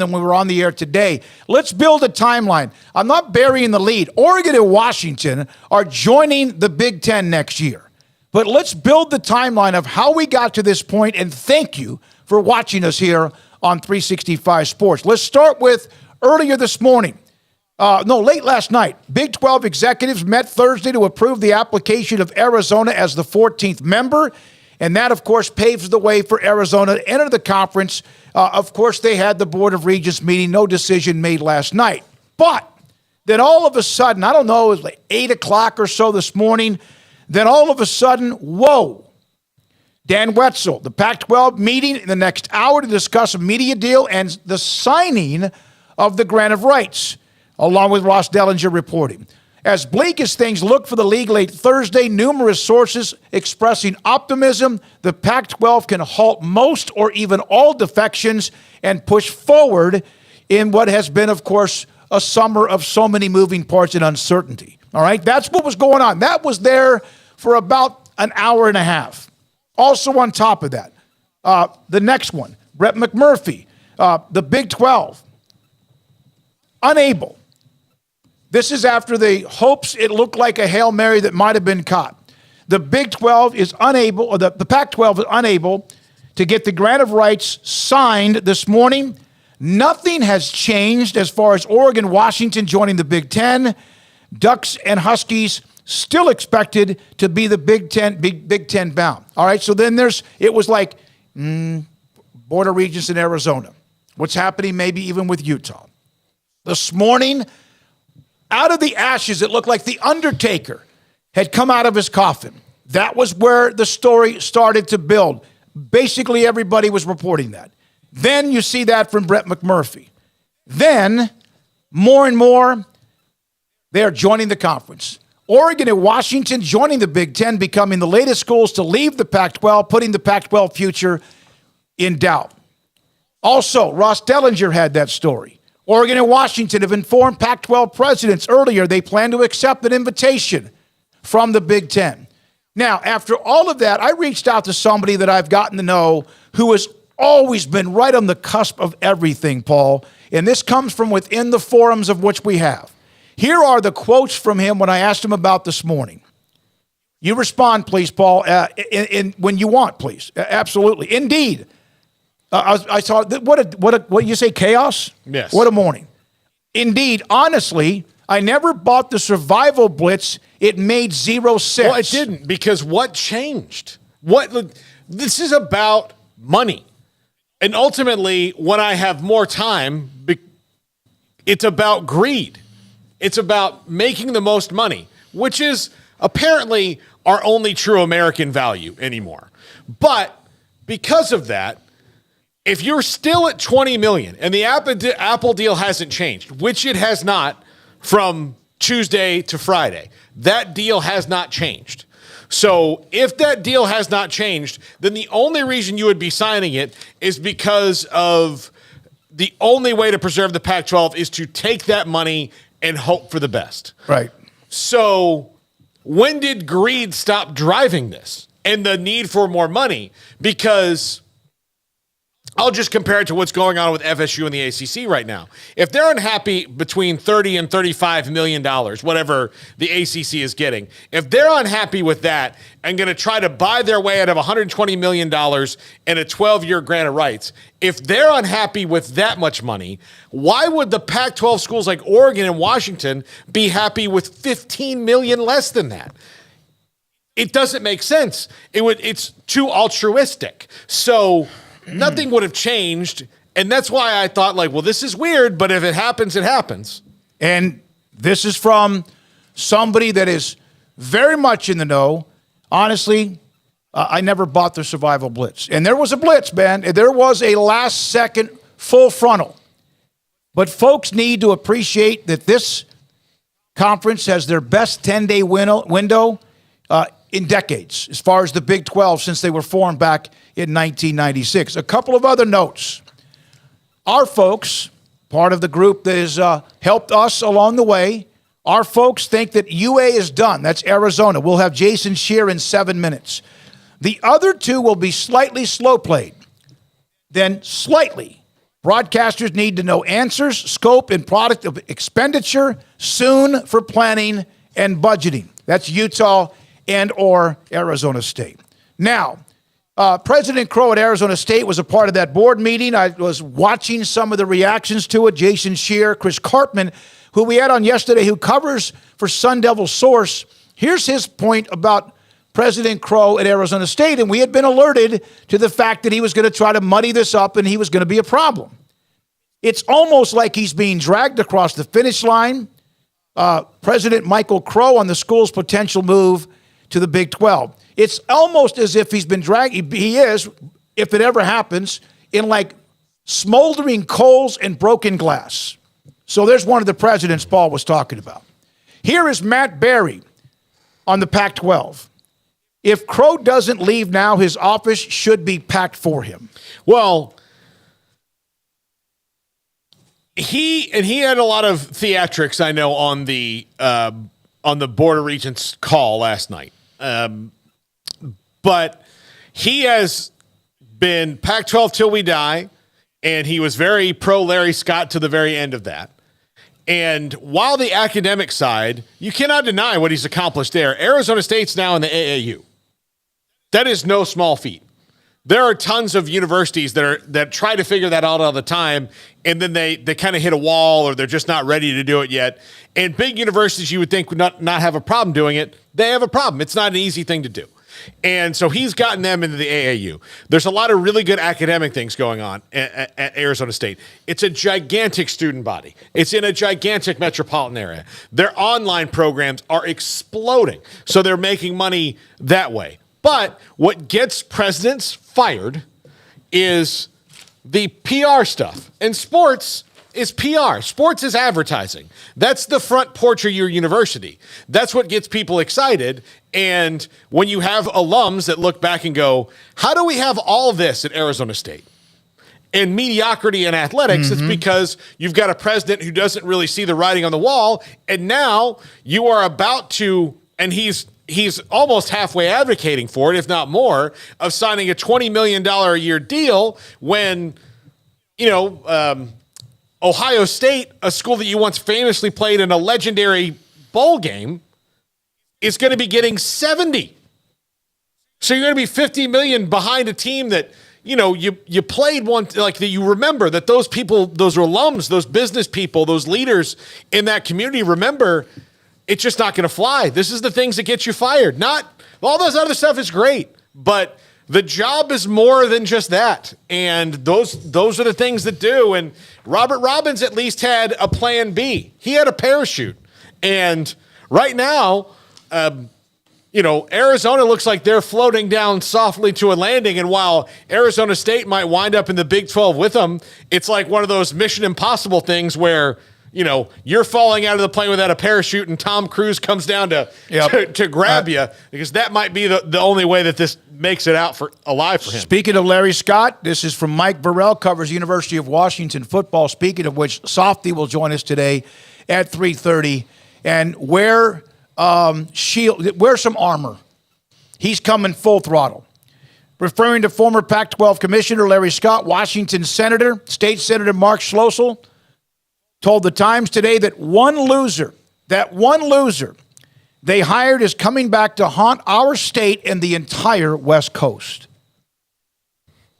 when we were on the air today. Let's build a timeline. I'm not burying the lead. Oregon and Washington are joining the Big Ten next year. But let's build the timeline of how we got to this point, and thank you for watching us here on 365 Sports. Let's start with earlier this morning. Late last night. Big 12 executives met Thursday to approve the application of Arizona as the 14th member. And that, of course, paves the way for Arizona to enter the conference. Of course, they had the Board of Regents meeting. No decision made last night. But then all of a sudden, I don't know, it was like 8 o'clock or so this morning. Then all of a sudden, whoa. Dan Wetzel, the Pac-12 meeting in the next hour to discuss a media deal and the signing of the grant of rights, along with Ross Dellinger reporting. As bleak as things look for the league late Thursday, numerous sources expressing optimism the Pac-12 can halt most or even all defections and push forward in what has been, of course, a summer of so many moving parts and uncertainty. All right, that's what was going on. That was there for about an hour and a half. Also on top of that, the next one, Brett McMurphy, the Big 12, unable. This is after the hopes it looked like a Hail Mary that might have been caught. The Big 12 is unable, or the Pac-12 is unable to get the grant of rights signed this morning. Nothing has changed as far as Oregon, Washington joining the Big Ten. Ducks and Huskies still expected to be the Big Ten bound. All right, so then it was like Board of Regents in Arizona. What's happening maybe even with Utah. This morning, out of the ashes, it looked like the Undertaker had come out of his coffin. That was where the story started to build. Basically, everybody was reporting that. Then you see that from Brett McMurphy. Then, more and more, they are joining the conference. Oregon and Washington joining the Big Ten, becoming the latest schools to leave the Pac-12, putting the Pac-12 future in doubt. Also, Ross Dellinger had that story. Oregon and Washington have informed Pac-12 presidents earlier they plan to accept an invitation from the Big Ten. Now, after all of that, I reached out to somebody that I've gotten to know who has always been right on the cusp of everything, Paul, and this comes from within the forums of which we have. Here are the quotes from him when I asked him about this morning. You respond, please, Paul, when you want, please. Absolutely. Indeed. I saw what you say, chaos? Yes. What a morning. Indeed, honestly, I never bought the survival blitz. It made zero sense. Well, it didn't, because what changed? This is about money. And ultimately, when I have more time, it's about greed. It's about making the most money, which is apparently our only true American value anymore. But because of that, if you're still at $20 million and the Apple deal hasn't changed, which it has not from Tuesday to Friday, that deal has not changed. So if that deal has not changed, then the only reason you would be signing it is because of the only way to preserve the Pac-12 is to take that money and hope for the best. Right. So when did greed stop driving this and the need for more money? Because I'll just compare it to what's going on with FSU and the ACC right now. If they're unhappy between $30 and $35 million, whatever the ACC is getting, if they're unhappy with that and going to try to buy their way out of $120 million and a 12-year grant of rights, if they're unhappy with that much money, why would the Pac-12 schools like Oregon and Washington be happy with $15 million less than that? It doesn't make sense. It's too altruistic. So nothing would have changed, and that's why I thought, this is weird, but if it happens, it happens. And this is from somebody that is very much in the know. Honestly, I never bought the survival blitz. And there was a blitz, man. There was a last-second full frontal. But folks need to appreciate that this conference has their best 10-day window in decades, as far as the Big 12 since they were formed back in 1996. A couple of other notes. Our folks, part of the group that has helped us along the way, our folks think that UA is done. That's Arizona. We'll have Jason Shear in 7 minutes. The other two will be slightly slow played. Then slightly. Broadcasters need to know answers, scope, and product of expenditure soon for planning and budgeting. That's Utah and or Arizona State. Now, President Crow at Arizona State was a part of that board meeting. I was watching some of the reactions to it. Jason Scheer, Chris Karpman, who we had on yesterday, who covers for Sun Devil Source. Here's his point about President Crow at Arizona State, and we had been alerted to the fact that he was going to try to muddy this up and he was going to be a problem. It's almost like he's being dragged across the finish line. President Michael Crow on the school's potential move to the Big 12. It's almost as if he's been dragged. He is, if it ever happens, in like smoldering coals and broken glass. So there's one of the presidents Paul was talking about. Here is Matt Berry on the Pac-12. If Crow doesn't leave now, his office should be packed for him. Well, he had a lot of theatrics, I know, on the Board of Regents call last night. But he has been Pac-12 till we die, and he was very pro Larry Scott to the very end of that. And while the academic side, you cannot deny what he's accomplished there. Arizona State's now in the AAU. That is no small feat. There are tons of universities that try to figure that out all the time, and then they kind of hit a wall or they're just not ready to do it yet. And big universities you would think would not have a problem doing it. They have a problem. It's not an easy thing to do. And so he's gotten them into the AAU. There's a lot of really good academic things going on at Arizona State. It's a gigantic student body. It's in a gigantic metropolitan area. Their online programs are exploding. So they're making money that way. But what gets presidents fired is the PR stuff. And sports is PR. Sports is advertising. That's the front porch of your university. That's what gets people excited. And when you have alums that look back and go, how do we have all this at Arizona State? And mediocrity in athletics, it's because you've got a president who doesn't really see the writing on the wall. And now you are about to, and he's almost halfway advocating for it, if not more, of signing a $20 million a year deal when, Ohio State, a school that you once famously played in a legendary bowl game, is going to be getting 70. So you're going to be 50 million behind a team that, you played one, like that you remember that those people, those alums, those business people, those leaders in that community remember. It's just not going to fly. This is the things that get you fired. Not all those other stuff is great, but the job is more than just that. And those are the things that do. And Robert Robbins at least had a plan B. He had a parachute. And right now, Arizona looks like they're floating down softly to a landing. And while Arizona State might wind up in the Big 12 with them, it's like one of those Mission Impossible things where you're falling out of the plane without a parachute and Tom Cruise comes down to grab you, because that might be the only way that this makes it out alive for him. Speaking of Larry Scott, this is from Mike Burrell, covers University of Washington football. Speaking of which, Softy will join us today at 3:30 and wear some armor. He's coming full throttle. Referring to former Pac-12 Commissioner Larry Scott, Washington Senator, State Senator Mark Schloessel, told the Times today that one loser they hired is coming back to haunt our state and the entire West Coast.